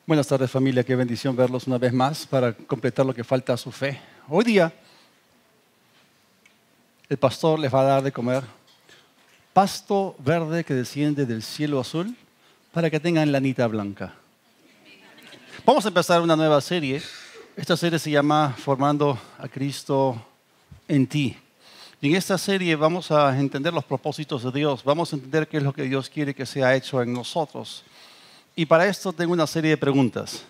Buenas tardes, familia. Qué bendición verlos una vez más para completar lo que falta a su fe. Hoy día, el pastor les va a dar de comer pasto verde que desciende del cielo azul para que tengan lanita blanca. Vamos a empezar una nueva serie. Esta serie se llama Formando a Cristo en ti. Y en esta serie vamos a entender los propósitos de Dios. Vamos a entender qué es lo que Dios quiere que sea hecho en nosotros. Y para esto tengo una serie de preguntas.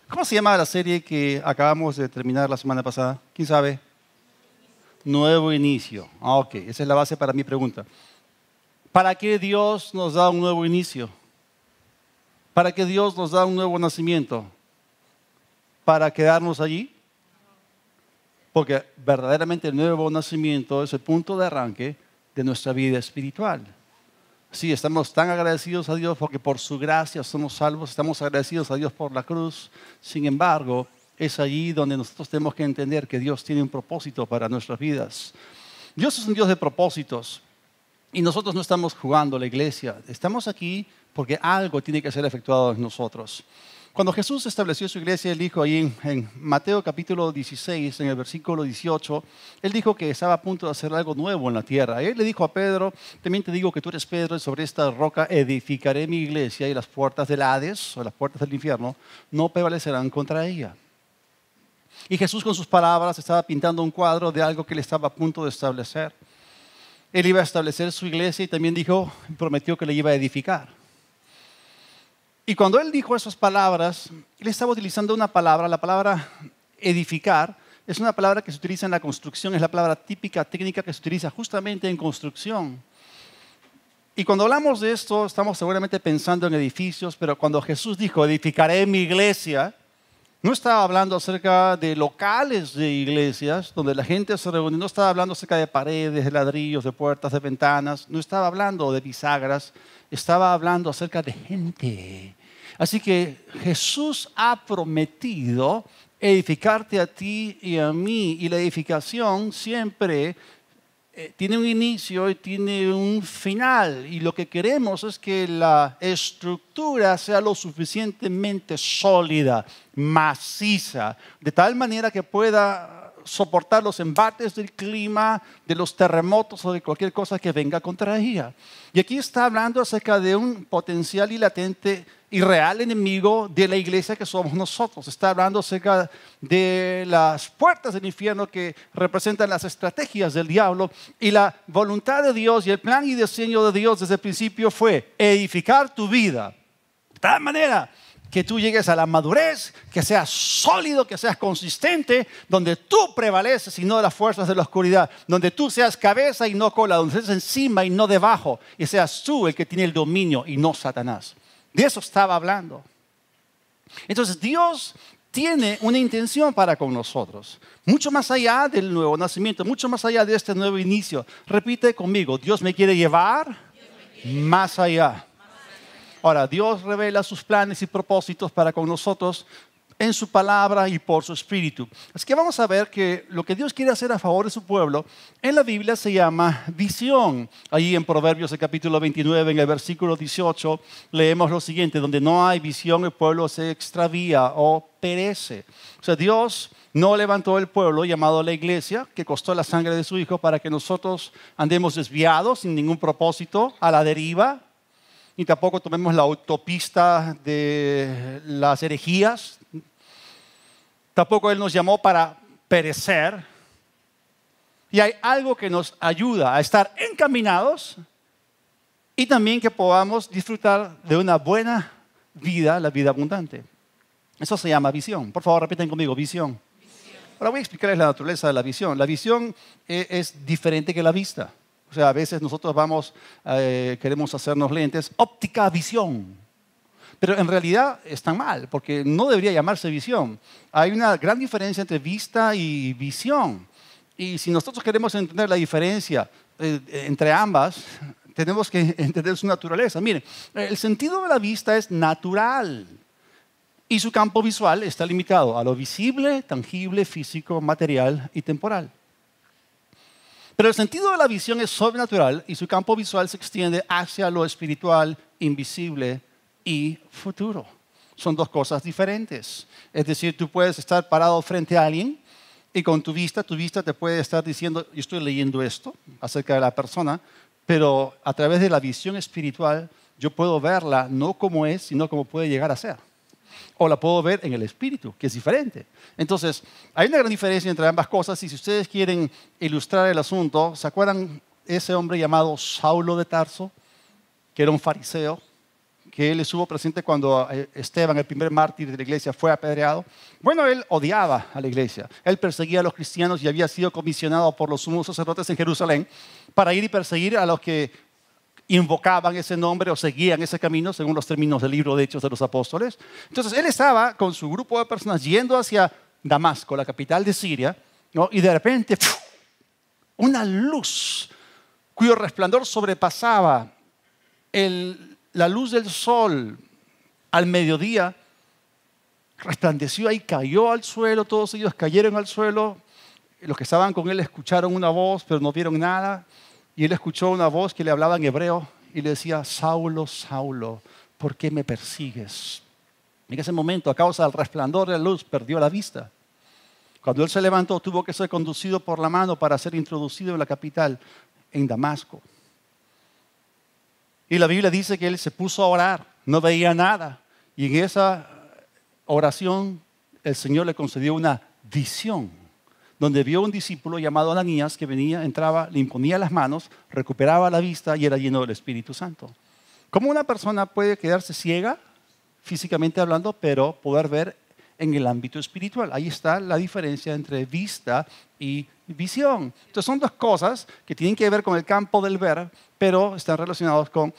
¿Cómo se llama la serie que acabamos de terminar la semana pasada? ¿Quién sabe? Nuevo inicio. Ok, esa es la base para mi pregunta. ¿Para qué Dios nos da un nuevo inicio? ¿Para qué Dios nos da un nuevo nacimiento? ¿Para quedarnos allí? Porque verdaderamente el nuevo nacimiento es el punto de arranque de nuestra vida espiritual. Sí, estamos tan agradecidos a Dios porque por su gracia somos salvos, estamos agradecidos a Dios por la cruz. Sin embargo, es allí donde nosotros tenemos que entender que Dios tiene un propósito para nuestras vidas. Dios es un Dios de propósitos y nosotros no estamos jugando la iglesia. Estamos aquí porque algo tiene que ser efectuado en nosotros. Cuando Jesús estableció su iglesia, Él dijo ahí en Mateo capítulo 16, en el versículo 18, Él dijo que estaba a punto de hacer algo nuevo en la tierra. Él le dijo a Pedro, también te digo que tú eres Pedro y sobre esta roca edificaré mi iglesia y las puertas del Hades, o las puertas del infierno, no prevalecerán contra ella. Y Jesús con sus palabras estaba pintando un cuadro de algo que Él estaba a punto de establecer. Él iba a establecer su iglesia y también dijo, prometió que le iba a edificar. Y cuando Él dijo esas palabras, Él estaba utilizando una palabra, la palabra edificar, es una palabra que se utiliza en la construcción, es la palabra típica, técnica que se utiliza justamente en construcción. Y cuando hablamos de esto, estamos seguramente pensando en edificios, pero cuando Jesús dijo, edificaré mi iglesia, no estaba hablando acerca de locales de iglesias donde la gente se reúne, no estaba hablando acerca de paredes, de ladrillos, de puertas, de ventanas, no estaba hablando de bisagras, estaba hablando acerca de gente. Así que Jesús ha prometido edificarte a ti y a mí, y la edificación siempre tiene un inicio y tiene un final, y lo que queremos es que la estructura sea lo suficientemente sólida, maciza, de tal manera que pueda soportar los embates del clima, de los terremotos o de cualquier cosa que venga contra ella. Y aquí está hablando acerca de un potencial y latente y real enemigo de la iglesia que somos nosotros. Está hablando acerca de las puertas del infierno que representan las estrategias del diablo, y la voluntad de Dios y el plan y diseño de Dios desde el principio fue edificar tu vida de tal manera que tú llegues a la madurez, que seas sólido, que seas consistente, donde tú prevaleces y no las fuerzas de la oscuridad, donde tú seas cabeza y no cola, donde seas encima y no debajo, y seas tú el que tiene el dominio y no Satanás. De eso estaba hablando. Entonces Dios tiene una intención para con nosotros, mucho más allá del nuevo nacimiento, mucho más allá de este nuevo inicio. Repite conmigo, Dios me quiere llevar más allá. Ahora, Dios revela sus planes y propósitos para con nosotros en su palabra y por su espíritu. Así que vamos a ver que lo que Dios quiere hacer a favor de su pueblo en la Biblia se llama visión. Allí en Proverbios, el capítulo 29, en el versículo 18, leemos lo siguiente: donde no hay visión, el pueblo se extravía o perece. O sea, Dios no levantó el pueblo llamado la iglesia, que costó la sangre de su Hijo, para que nosotros andemos desviados sin ningún propósito, a la deriva, y tampoco tomemos la autopista de las herejías. Tampoco Él nos llamó para perecer. Y hay algo que nos ayuda a estar encaminados y también que podamos disfrutar de una buena vida, la vida abundante. Eso se llama visión. Por favor, repiten conmigo, visión. Ahora voy a explicarles la naturaleza de la visión. La visión es diferente que la vista. O sea, a veces nosotros queremos hacernos lentes, óptica visión. Pero en realidad están mal, porque no debería llamarse visión. Hay una gran diferencia entre vista y visión. Y si nosotros queremos entender la diferencia entre ambas, tenemos que entender su naturaleza. Miren, el sentido de la vista es natural. Y su campo visual está limitado a lo visible, tangible, físico, material y temporal. Pero el sentido de la visión es sobrenatural y su campo visual se extiende hacia lo espiritual, invisible y futuro. son dos cosas diferentes. Es decir, tú puedes estar parado frente a alguien y con tu vista te puede estar diciendo, yo estoy leyendo esto acerca de la persona, pero a través de la visión espiritual yo puedo verla no como es, sino como puede llegar a ser. O la puedo ver en el espíritu, que es diferente. Entonces, hay una gran diferencia entre ambas cosas y si ustedes quieren ilustrar el asunto, ¿se acuerdan ese hombre llamado Saulo de Tarso, que era un fariseo, que él estuvo presente cuando Esteban, el primer mártir de la iglesia, fue apedreado? Bueno, él odiaba a la iglesia. Él perseguía a los cristianos y había sido comisionado por los sumos sacerdotes en Jerusalén para ir y perseguir a los que invocaban ese nombre o seguían ese camino, según los términos del libro de Hechos de los Apóstoles. Entonces, él estaba con su grupo de personas yendo hacia Damasco, la capital de Siria, ¿no? Y de repente, ¡puf!, una luz cuyo resplandor sobrepasaba la luz del sol al mediodía, resplandeció ahí, cayó al suelo, todos ellos cayeron al suelo. Los que estaban con él escucharon una voz, pero no vieron nada. Y él escuchó una voz que le hablaba en hebreo y le decía, Saulo, Saulo, ¿por qué me persigues? En ese momento, a causa del resplandor de la luz, perdió la vista. Cuando él se levantó, tuvo que ser conducido por la mano para ser introducido en la capital, en Damasco. Y la Biblia dice que él se puso a orar, no veía nada. Y en esa oración, el Señor le concedió una visión, donde vio un discípulo llamado Ananías que venía, entraba, le imponía las manos, recuperaba la vista y era lleno del Espíritu Santo. ¿Cómo una persona puede quedarse ciega, físicamente hablando, pero poder ver en el ámbito espiritual? Ahí está la diferencia entre vista y visión. Entonces son dos cosas que tienen que ver con el campo del ver, pero están relacionados con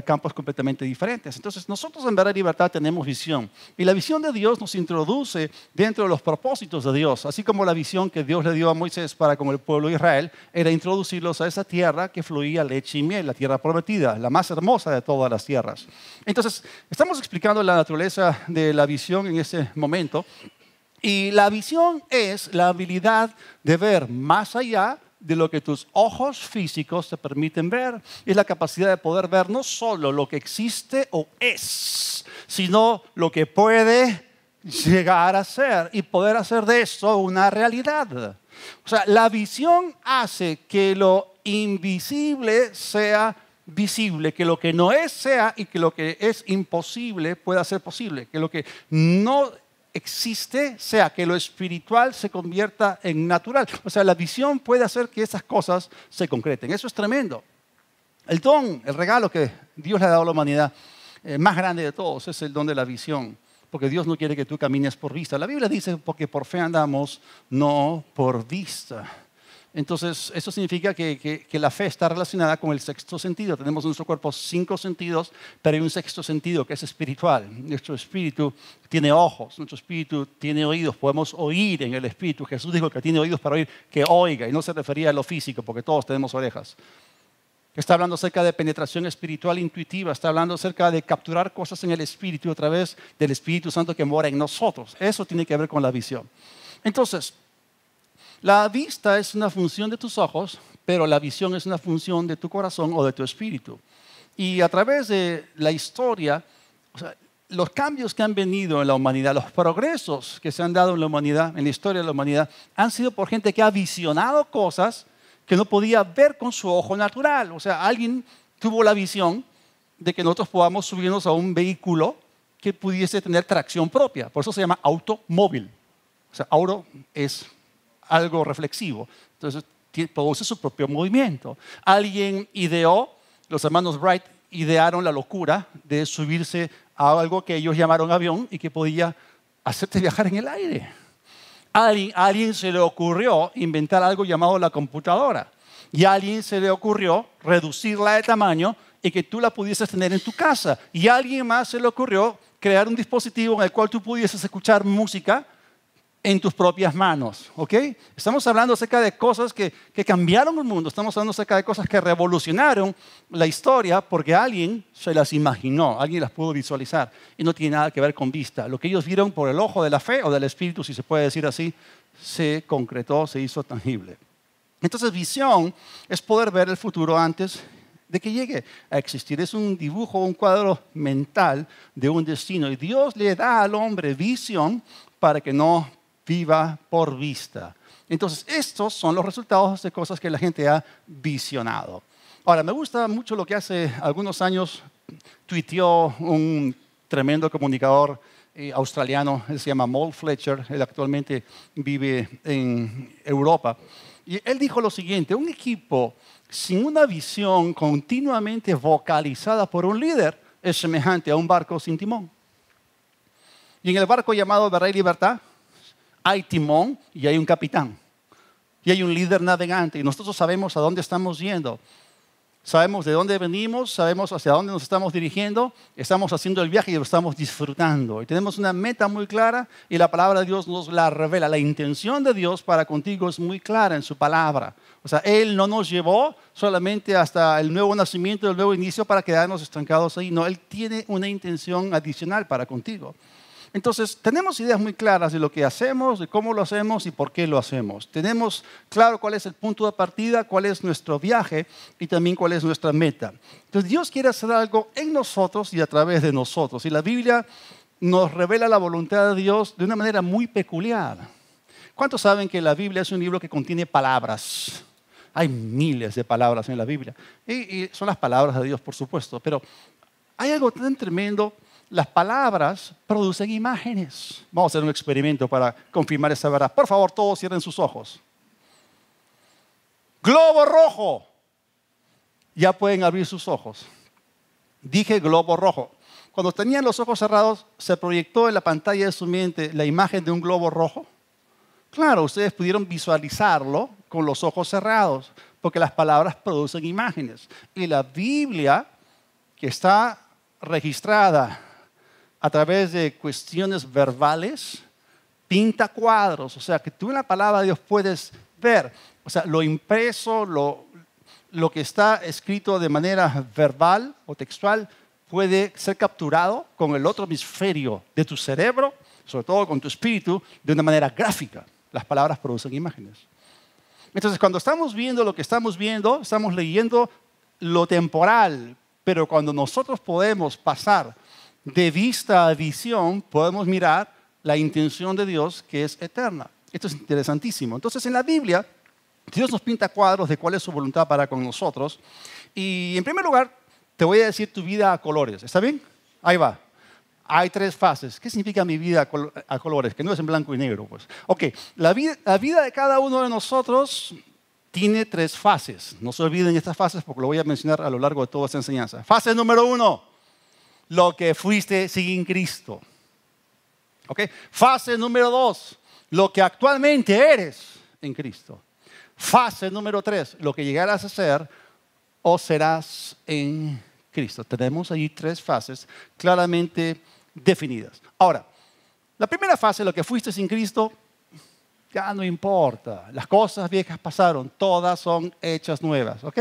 campos completamente diferentes. Entonces nosotros en Verdad y Libertad tenemos visión. Y la visión de Dios nos introduce dentro de los propósitos de Dios. Así como la visión que Dios le dio a Moisés para con el pueblo de Israel era introducirlos a esa tierra que fluía leche y miel, la tierra prometida, la más hermosa de todas las tierras. Entonces estamos explicando la naturaleza de la visión en ese momento. Y la visión es la habilidad de ver más allá de lo que tus ojos físicos te permiten ver. Es la capacidad de poder ver no solo lo que existe o es, sino lo que puede llegar a ser y poder hacer de esto una realidad. O sea, la visión hace que lo invisible sea visible, que lo que no es sea y que lo que es imposible pueda ser posible, que lo que no existe sea que lo espiritual se convierta en natural. O sea, la visión puede hacer que esas cosas se concreten. Eso es tremendo. El don, el regalo que Dios le ha dado a la humanidad, más grande de todos, es el don de la visión. Porque Dios no quiere que tú camines por vista. La Biblia dice, porque por fe andamos, no por vista. Entonces, eso significa que la fe está relacionada con el sexto sentido. Tenemos en nuestro cuerpo 5 sentidos, pero hay un sexto sentido que es espiritual. Nuestro espíritu tiene ojos, nuestro espíritu tiene oídos, podemos oír en el espíritu. Jesús dijo que tiene oídos para oír, que oiga, y no se refería a lo físico, porque todos tenemos orejas. Está hablando acerca de penetración espiritual intuitiva, está hablando acerca de capturar cosas en el espíritu a través del Espíritu Santo que mora en nosotros. Eso tiene que ver con la visión. Entonces, la vista es una función de tus ojos, pero la visión es una función de tu corazón o de tu espíritu. Y a través de la historia, o sea, los cambios que han venido en la humanidad, los progresos que se han dado en la humanidad, en la historia de la humanidad, han sido por gente que ha visionado cosas que no podía ver con su ojo natural. O sea, alguien tuvo la visión de que nosotros podamos subirnos a un vehículo que pudiese tener tracción propia. Por eso se llama automóvil. O sea, auto es algo reflexivo. Entonces, produce su propio movimiento. Alguien ideó, los hermanos Wright idearon la locura de subirse a algo que ellos llamaron avión y que podía hacerte viajar en el aire. A alguien se le ocurrió inventar algo llamado la computadora. Y a alguien se le ocurrió reducirla de tamaño y que tú la pudieses tener en tu casa. Y a alguien más se le ocurrió crear un dispositivo en el cual tú pudieses escuchar música en tus propias manos, ¿ok? Estamos hablando acerca de cosas que cambiaron el mundo. Estamos hablando acerca de cosas que revolucionaron la historia porque alguien se las imaginó, alguien las pudo visualizar y no tiene nada que ver con vista. Lo que ellos vieron por el ojo de la fe o del espíritu, si se puede decir así, se concretó, se hizo tangible. Entonces, visión es poder ver el futuro antes de que llegue a existir. Es un dibujo, un cuadro mental de un destino. Y Dios le da al hombre visión para que no viva por vista. Entonces, estos son los resultados de cosas que la gente ha visionado. Ahora, me gusta mucho lo que hace algunos años tuiteó un tremendo comunicador australiano, él se llama Mal Fletcher, él actualmente vive en Europa. Y él dijo lo siguiente: un equipo sin una visión continuamente vocalizada por un líder es semejante a un barco sin timón. Y en el barco llamado Verdad y Libertad hay timón y hay un capitán. Y hay un líder navegante y nosotros sabemos a dónde estamos yendo. Sabemos de dónde venimos, sabemos hacia dónde nos estamos dirigiendo, estamos haciendo el viaje y lo estamos disfrutando. Y tenemos una meta muy clara y la palabra de Dios nos la revela. La intención de Dios para contigo es muy clara en su palabra. O sea, Él no nos llevó solamente hasta el nuevo nacimiento, el nuevo inicio para quedarnos estancados ahí. No, Él tiene una intención adicional para contigo. Entonces, tenemos ideas muy claras de lo que hacemos, de cómo lo hacemos y por qué lo hacemos. Tenemos claro cuál es el punto de partida, cuál es nuestro viaje y también cuál es nuestra meta. Entonces, Dios quiere hacer algo en nosotros y a través de nosotros. Y la Biblia nos revela la voluntad de Dios de una manera muy peculiar. ¿Cuántos saben que la Biblia es un libro que contiene palabras? Hay miles de palabras en la Biblia. Y son las palabras de Dios, por supuesto. Pero hay algo tan tremendo. Las palabras producen imágenes. Vamos a hacer un experimento para confirmar esa verdad. Por favor, todos cierren sus ojos. Globo rojo. Ya pueden abrir sus ojos. Dije globo rojo. Cuando tenían los ojos cerrados, ¿se proyectó en la pantalla de su mente la imagen de un globo rojo? Claro, ustedes pudieron visualizarlo con los ojos cerrados, porque las palabras producen imágenes. Y la Biblia, que está registrada a través de cuestiones verbales, pinta cuadros. O sea, que tú en la palabra de Dios puedes ver, o sea, lo impreso, lo que está escrito de manera verbal o textual puede ser capturado con el otro hemisferio de tu cerebro, sobre todo con tu espíritu, de una manera gráfica. Las palabras producen imágenes. Entonces, cuando estamos viendo lo que estamos viendo, estamos leyendo lo temporal, pero cuando nosotros podemos pasar de vista a visión, podemos mirar la intención de Dios que es eterna. Esto es interesantísimo. Entonces, en la Biblia, Dios nos pinta cuadros de cuál es su voluntad para con nosotros. Y en primer lugar, te voy a decir tu vida a colores. ¿Está bien? Ahí va. Hay 3 fases. ¿Qué significa mi vida a colores? Que no es en blanco y negro, pues. Ok, la vida de cada uno de nosotros tiene 3 fases. No se olviden estas fases porque lo voy a mencionar a lo largo de toda esta enseñanza. Fase número 1. Lo que fuiste sin Cristo. ¿Okay? Fase número 2, lo que actualmente eres en Cristo. Fase número 3, lo que llegarás a ser o serás en Cristo. Tenemos allí 3 fases claramente definidas. Ahora, la primera fase, lo que fuiste sin Cristo, ya no importa. Las cosas viejas pasaron, todas son hechas nuevas. ¿Ok?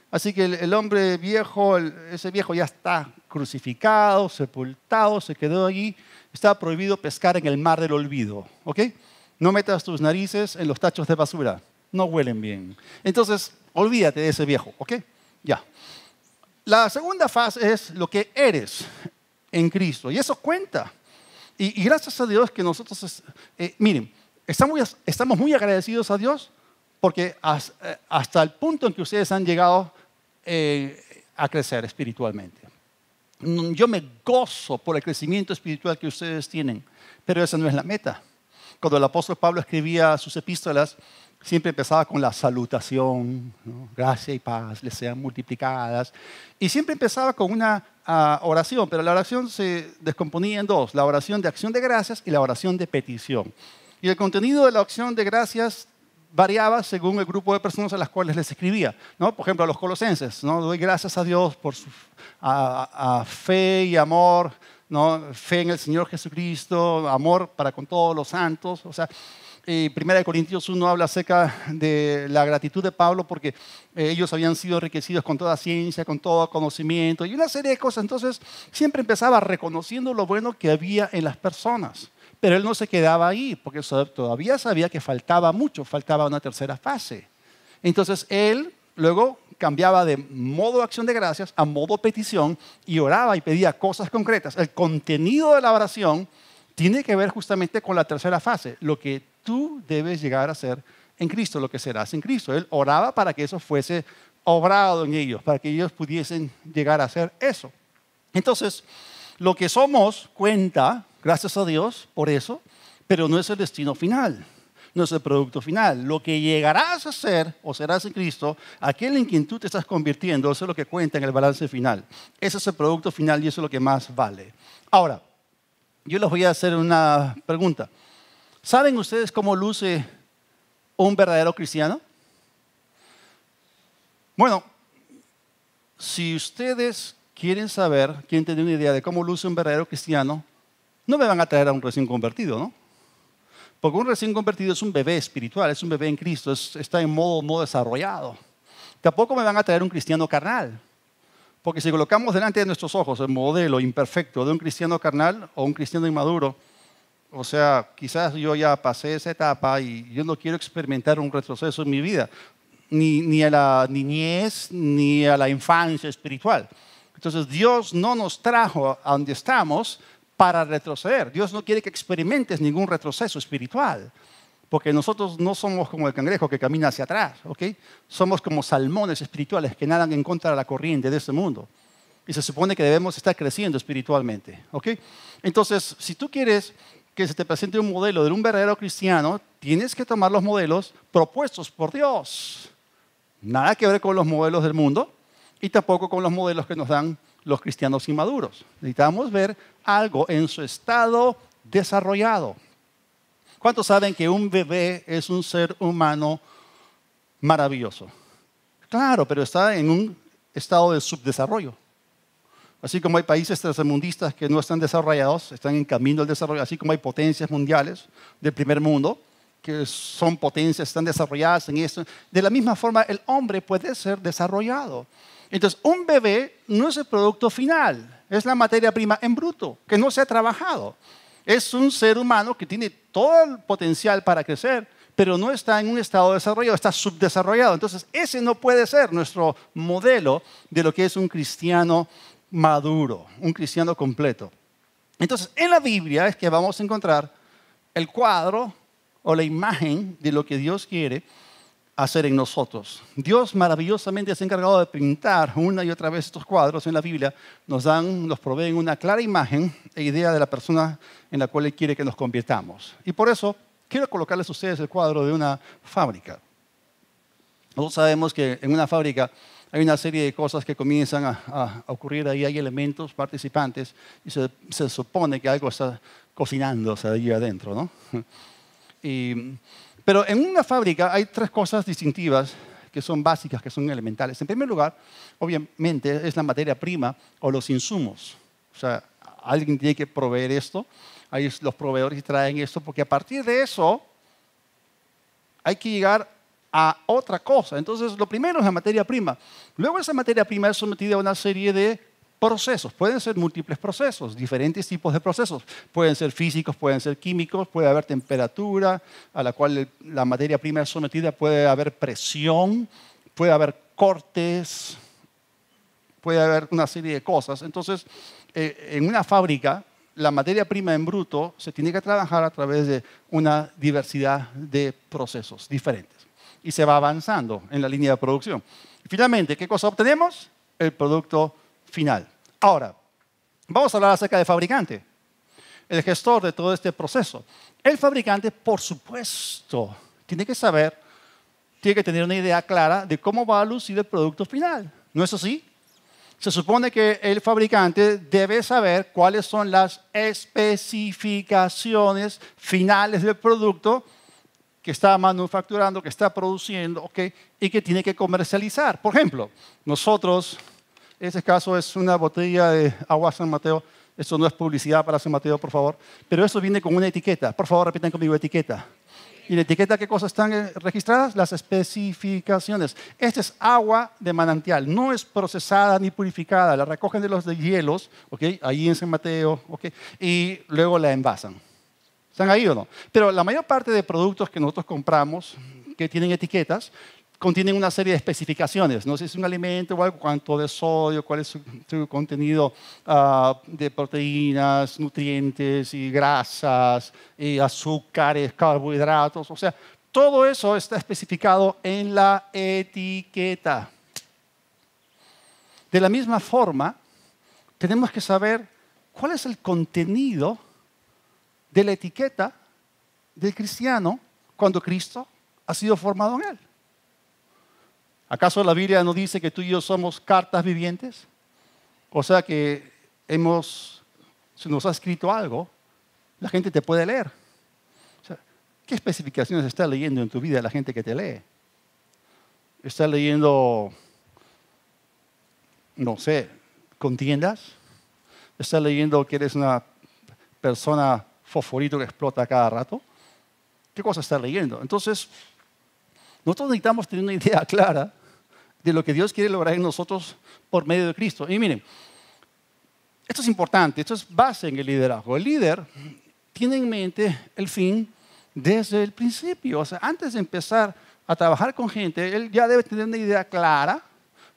Así que el hombre viejo, ese viejo ya está crucificado, sepultado, se quedó allí. Está prohibido pescar en el mar del olvido, ¿ok? No metas tus narices en los tachos de basura, no huelen bien. Entonces, olvídate de ese viejo, ¿ok? Ya. La segunda fase es lo que eres en Cristo, y eso cuenta. Y gracias a Dios que nosotros, miren, estamos muy agradecidos a Dios porque hasta el punto en que ustedes han llegado a crecer espiritualmente. Yo me gozo por el crecimiento espiritual que ustedes tienen, pero esa no es la meta. Cuando el apóstol Pablo escribía sus epístolas, siempre empezaba con la salutación, ¿no? Gracia y paz les sean multiplicadas. Y siempre empezaba con una oración, pero la oración se descomponía en 2, la oración de acción de gracias y la oración de petición. Y el contenido de la acción de gracias variaba según el grupo de personas a las cuales les escribía, ¿no? Por ejemplo, a los colosenses, ¿no? Doy gracias a Dios por su fe y amor, ¿no? Fe en el Señor Jesucristo, amor para con todos los santos. O sea, 1 Corintios 1 habla acerca de la gratitud de Pablo porque ellos habían sido enriquecidos con toda ciencia, con todo conocimiento y una serie de cosas. Entonces, siempre empezaba reconociendo lo bueno que había en las personas. Pero él no se quedaba ahí, porque todavía sabía que faltaba mucho, faltaba una tercera fase. Entonces él luego cambiaba de modo acción de gracias a modo petición y oraba y pedía cosas concretas. El contenido de la oración tiene que ver justamente con la tercera fase, lo que tú debes llegar a ser en Cristo, lo que serás en Cristo. Él oraba para que eso fuese obrado en ellos, para que ellos pudiesen llegar a hacer eso. Entonces, lo que somos cuenta, gracias a Dios, por eso, pero no es el destino final, no es el producto final. Lo que llegarás a ser o serás en Cristo, aquel en quien tú te estás convirtiendo, eso es lo que cuenta en el balance final. Ese es el producto final y eso es lo que más vale. Ahora, yo les voy a hacer una pregunta. ¿Saben ustedes cómo luce un verdadero cristiano? Bueno, si ustedes quieren saber, quieren tener una idea de cómo luce un verdadero cristiano, no me van a traer a un recién convertido, ¿no? Porque un recién convertido es un bebé espiritual, es un bebé en Cristo, está en modo no desarrollado. Tampoco me van a traer un cristiano carnal. Porque si colocamos delante de nuestros ojos el modelo imperfecto de un cristiano carnal o un cristiano inmaduro, o sea, quizás yo ya pasé esa etapa y yo no quiero experimentar un retroceso en mi vida, ni a la niñez, ni a la infancia espiritual. Entonces Dios no nos trajo a donde estamos para retroceder. Dios no quiere que experimentes ningún retroceso espiritual. Porque nosotros no somos como el cangrejo que camina hacia atrás, ¿ok? Somos como salmones espirituales que nadan en contra de la corriente de este mundo. Y se supone que debemos estar creciendo espiritualmente, ¿ok? Entonces, si tú quieres que se te presente un modelo de un verdadero cristiano, tienes que tomar los modelos propuestos por Dios. Nada que ver con los modelos del mundo y tampoco con los modelos que nos dan los cristianos inmaduros. Necesitamos ver algo en su estado desarrollado. ¿Cuántos saben que un bebé es un ser humano maravilloso? Claro, pero está en un estado de subdesarrollo. Así como hay países tercermundistas que no están desarrollados, están en camino al desarrollo, así como hay potencias mundiales del primer mundo, que son potencias, están desarrolladas en eso. De la misma forma, el hombre puede ser desarrollado. Entonces, un bebé no es el producto final, es la materia prima en bruto, que no se ha trabajado. Es un ser humano que tiene todo el potencial para crecer, pero no está en un estado de desarrollo, está subdesarrollado. Entonces, ese no puede ser nuestro modelo de lo que es un cristiano maduro, un cristiano completo. Entonces, en la Biblia es que vamos a encontrar el cuadro o la imagen de lo que Dios quiere hacer en nosotros. Dios maravillosamente se ha encargado de pintar una y otra vez estos cuadros en la Biblia, nos proveen una clara imagen e idea de la persona en la cual Él quiere que nos convirtamos. Y por eso quiero colocarles a ustedes el cuadro de una fábrica. Nosotros sabemos que en una fábrica hay una serie de cosas que comienzan a ocurrir ahí, hay elementos, participantes, y se supone que algo está cocinándose ahí adentro, ¿no? Pero en una fábrica hay tres cosas distintivas que son básicas, que son elementales. En primer lugar, obviamente, es la materia prima o los insumos. O sea, alguien tiene que proveer esto. Ahí los proveedores traen esto, porque a partir de eso hay que llegar a otra cosa. Entonces, lo primero es la materia prima. Luego esa materia prima es sometida a una serie de procesos. Pueden ser múltiples procesos, diferentes tipos de procesos. Pueden ser físicos, pueden ser químicos, puede haber temperatura a la cual la materia prima es sometida, puede haber presión, puede haber cortes, puede haber una serie de cosas. Entonces, en una fábrica, la materia prima en bruto se tiene que trabajar a través de una diversidad de procesos diferentes. Y se va avanzando en la línea de producción. Y finalmente, ¿qué cosa obtenemos? El producto final. Ahora, vamos a hablar acerca del fabricante, el gestor de todo este proceso. El fabricante, por supuesto, tiene que saber, tiene que tener una idea clara de cómo va a lucir el producto final. ¿No es así? Se supone que el fabricante debe saber cuáles son las especificaciones finales del producto que está manufacturando, que está produciendo, ¿okay? Y que tiene que comercializar. Por ejemplo, nosotros, en este caso es una botella de agua San Mateo. Esto no es publicidad para San Mateo, por favor. Pero esto viene con una etiqueta. Por favor, repitan conmigo, etiqueta. ¿Y la etiqueta qué cosas están registradas? Las especificaciones. Esta es agua de manantial. No es procesada ni purificada. La recogen de los deshielos, ¿okay? Ahí en San Mateo, ¿okay? Y luego la envasan. ¿Están ahí o no? Pero la mayor parte de productos que nosotros compramos, que tienen etiquetas, contienen una serie de especificaciones. No sé si es un alimento o algo, cuánto de sodio, cuál es su contenido de proteínas, nutrientes y grasas, y azúcares, carbohidratos. O sea, todo eso está especificado en la etiqueta. De la misma forma, tenemos que saber cuál es el contenido de la etiqueta del cristiano cuando Cristo ha sido formado en él. ¿Acaso la Biblia no dice que tú y yo somos cartas vivientes? O sea que si nos ha escrito algo, la gente te puede leer. O sea, ¿qué especificaciones está leyendo en tu vida la gente que te lee? ¿Está leyendo, no sé, contiendas? ¿Está leyendo que eres una persona fosforito que explota cada rato? ¿Qué cosa está leyendo? Entonces, nosotros necesitamos tener una idea clara de lo que Dios quiere lograr en nosotros por medio de Cristo. Y miren, esto es importante, esto es base en el liderazgo. El líder tiene en mente el fin desde el principio. O sea, antes de empezar a trabajar con gente, él ya debe tener una idea clara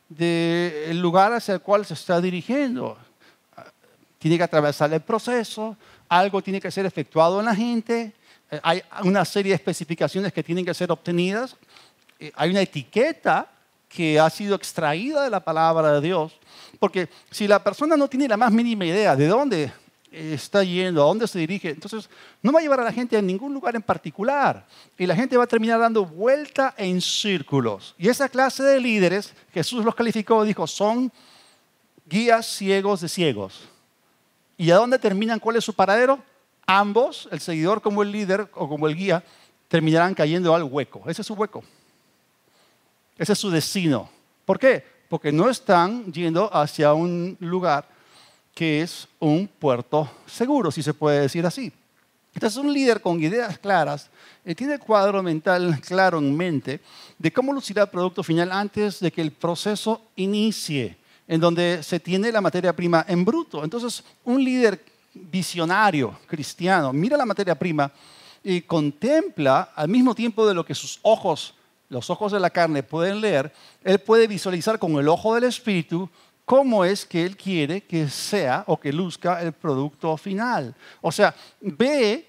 del lugar hacia el cual se está dirigiendo. Tiene que atravesar el proceso, algo tiene que ser efectuado en la gente, hay una serie de especificaciones que tienen que ser obtenidas, hay una etiqueta que ha sido extraída de la palabra de Dios, porque si la persona no tiene la más mínima idea de dónde está yendo, a dónde se dirige, entonces no va a llevar a la gente a ningún lugar en particular y la gente va a terminar dando vuelta en círculos. Y esa clase de líderes, Jesús los calificó, dijo, son guías ciegos de ciegos. ¿Y a dónde terminan? ¿Cuál es su paradero? Ambos, el seguidor como el líder o como el guía, terminarán cayendo al hueco. Ese es su hueco. Ese es su destino. ¿Por qué? Porque no están yendo hacia un lugar que es un puerto seguro, si se puede decir así. Entonces, un líder con ideas claras tiene el cuadro mental claro en mente de cómo lucirá el producto final antes de que el proceso inicie, en donde se tiene la materia prima en bruto. Entonces, un líder visionario cristiano mira la materia prima y contempla al mismo tiempo de lo que sus ojos, los ojos de la carne pueden leer, él puede visualizar con el ojo del Espíritu cómo es que él quiere que sea o que luzca el producto final. O sea,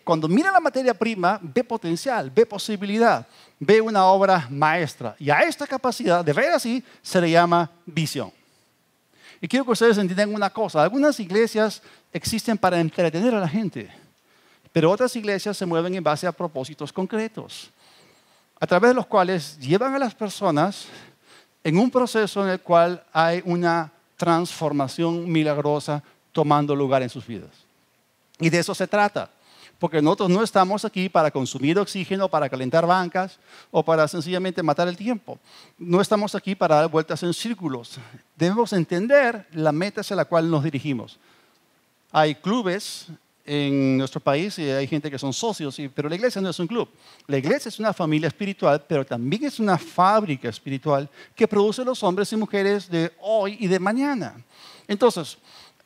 cuando mira la materia prima, ve potencial, ve posibilidad, ve una obra maestra. Y a esta capacidad de ver así se le llama visión. Y quiero que ustedes entiendan una cosa. Algunas iglesias existen para entretener a la gente, pero otras iglesias se mueven en base a propósitos concretos, a través de los cuales llevan a las personas en un proceso en el cual hay una transformación milagrosa tomando lugar en sus vidas. Y de eso se trata, porque nosotros no estamos aquí para consumir oxígeno, para calentar bancas o para sencillamente matar el tiempo. No estamos aquí para dar vueltas en círculos. Debemos entender la meta hacia la cual nos dirigimos. Hay clubes en nuestro país y hay gente que son socios, pero la iglesia no es un club. La iglesia es una familia espiritual, pero también es una fábrica espiritual que produce los hombres y mujeres de hoy y de mañana. Entonces,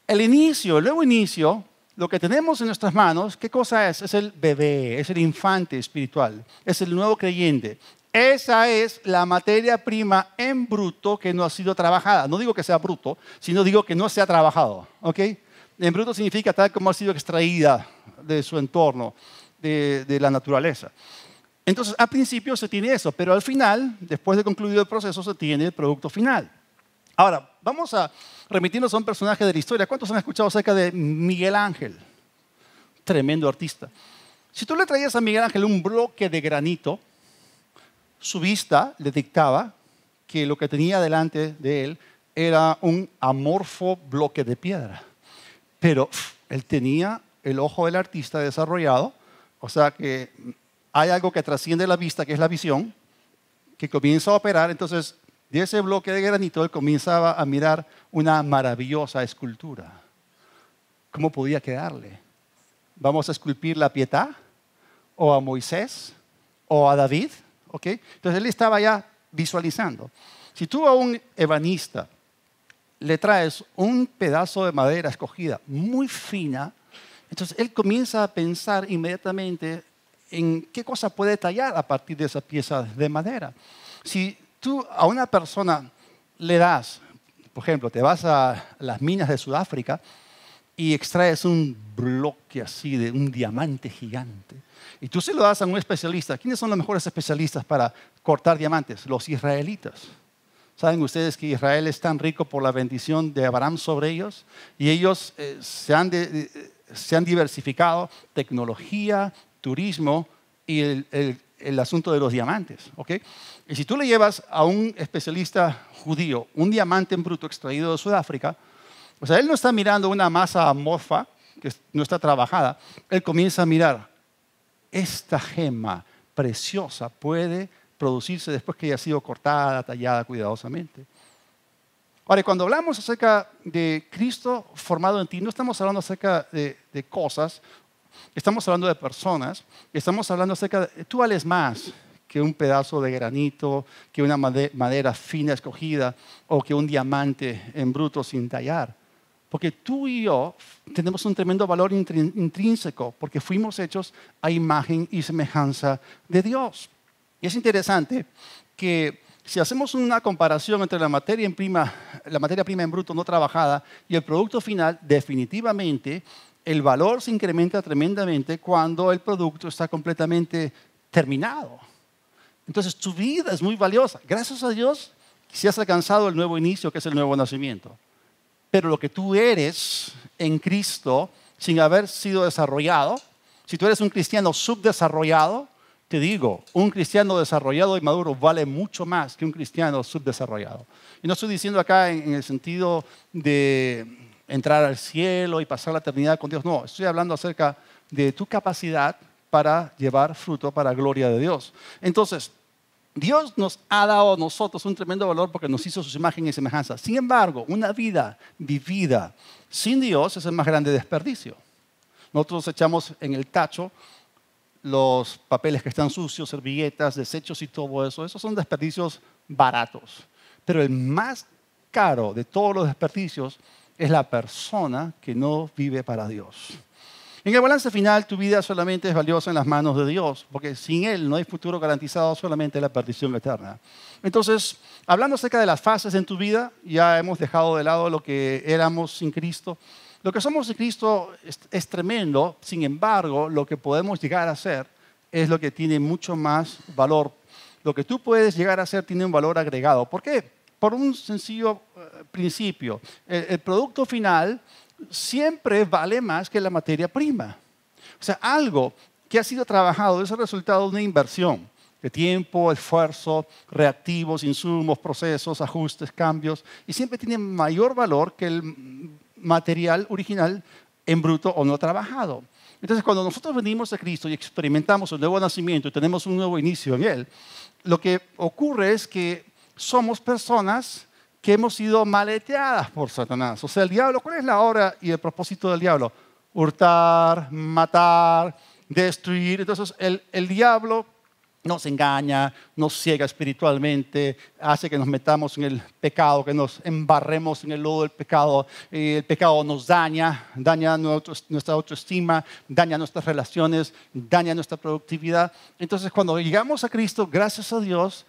el nuevo inicio, lo que tenemos en nuestras manos, ¿qué cosa es? Es el bebé, es el infante espiritual, es el nuevo creyente. Esa es la materia prima en bruto que no ha sido trabajada. No digo que sea bruto, sino digo que no se ha trabajado, ¿ok? En bruto significa tal como ha sido extraída de su entorno, de la naturaleza. Entonces, al principio se tiene eso, pero al final, después de concluido el proceso, se tiene el producto final. Ahora, vamos a remitirnos a un personaje de la historia. ¿Cuántos han escuchado acerca de Miguel Ángel? Tremendo artista. Si tú le traías a Miguel Ángel un bloque de granito, su vista le dictaba que lo que tenía delante de él era un amorfo bloque de piedra. Pero él tenía el ojo del artista desarrollado, o sea que hay algo que trasciende la vista, que es la visión, que comienza a operar. Entonces, de ese bloque de granito, él comenzaba a mirar una maravillosa escultura. ¿Cómo podía quedarle? ¿Vamos a esculpir la Pietà? ¿O a Moisés? ¿O a David? ¿Okay? Entonces, él estaba ya visualizando. Si tú a un ebanista le traes un pedazo de madera escogida muy fina, entonces él comienza a pensar inmediatamente en qué cosa puede tallar a partir de esa pieza de madera. Si tú a una persona le das, por ejemplo, te vas a las minas de Sudáfrica y extraes un bloque así de un diamante gigante. Y tú se lo das a un especialista. ¿Quiénes son los mejores especialistas para cortar diamantes? Los israelitas. ¿Saben ustedes que Israel es tan rico por la bendición de Abraham sobre ellos? Y ellos se han diversificado tecnología, turismo y el asunto de los diamantes. ¿Okay? Y si tú le llevas a un especialista judío un diamante en bruto extraído de Sudáfrica, o sea, él no está mirando una masa amorfa que no está trabajada. Él comienza a mirar, esta gema preciosa puede producirse después que haya sido cortada, tallada cuidadosamente. Ahora, cuando hablamos acerca de Cristo formado en ti, no estamos hablando acerca de cosas, estamos hablando de personas, estamos hablando acerca de, tú vales más que un pedazo de granito, que una madera fina escogida o que un diamante en bruto sin tallar. Porque tú y yo tenemos un tremendo valor intrínseco porque fuimos hechos a imagen y semejanza de Dios. Y es interesante que si hacemos una comparación entre la materia prima en bruto no trabajada y el producto final, definitivamente el valor se incrementa tremendamente cuando el producto está completamente terminado. Entonces tu vida es muy valiosa. Gracias a Dios si has alcanzado el nuevo inicio que es el nuevo nacimiento. Pero lo que tú eres en Cristo sin haber sido desarrollado, si tú eres un cristiano subdesarrollado, te digo, un cristiano desarrollado y maduro vale mucho más que un cristiano subdesarrollado. Y no estoy diciendo acá en el sentido de entrar al cielo y pasar la eternidad con Dios. No, estoy hablando acerca de tu capacidad para llevar fruto para la gloria de Dios. Entonces, Dios nos ha dado a nosotros un tremendo valor porque nos hizo su imagen y semejanza. Sin embargo, una vida vivida sin Dios es el más grande desperdicio. Nosotros echamos en el tacho los papeles que están sucios, servilletas, desechos y todo eso. Esos son desperdicios baratos. Pero el más caro de todos los desperdicios es la persona que no vive para Dios. En el balance final, tu vida solamente es valiosa en las manos de Dios, porque sin Él no hay futuro garantizado, solamente la perdición eterna. Entonces, hablando acerca de las fases en tu vida, ya hemos dejado de lado lo que éramos sin Cristo. Lo que somos en Cristo es tremendo, sin embargo, lo que podemos llegar a ser es lo que tiene mucho más valor. Lo que tú puedes llegar a ser tiene un valor agregado. ¿Por qué? Por un sencillo principio. El producto final siempre vale más que la materia prima. O sea, algo que ha sido trabajado es el resultado de una inversión de tiempo, esfuerzo, reactivos, insumos, procesos, ajustes, cambios, y siempre tiene mayor valor que el material original en bruto o no trabajado. Entonces, cuando nosotros venimos a Cristo y experimentamos el nuevo nacimiento y tenemos un nuevo inicio en Él, lo que ocurre es que somos personas que hemos sido maleteadas por Satanás. O sea, el diablo, ¿cuál es la obra y el propósito del diablo? Hurtar, matar, destruir. Entonces, el diablo nos engaña, nos ciega espiritualmente, hace que nos metamos en el pecado, que nos embarremos en el lodo del pecado. El pecado nos daña nuestra autoestima, daña nuestras relaciones, daña nuestra productividad. Entonces, cuando llegamos a Cristo, gracias a Dios,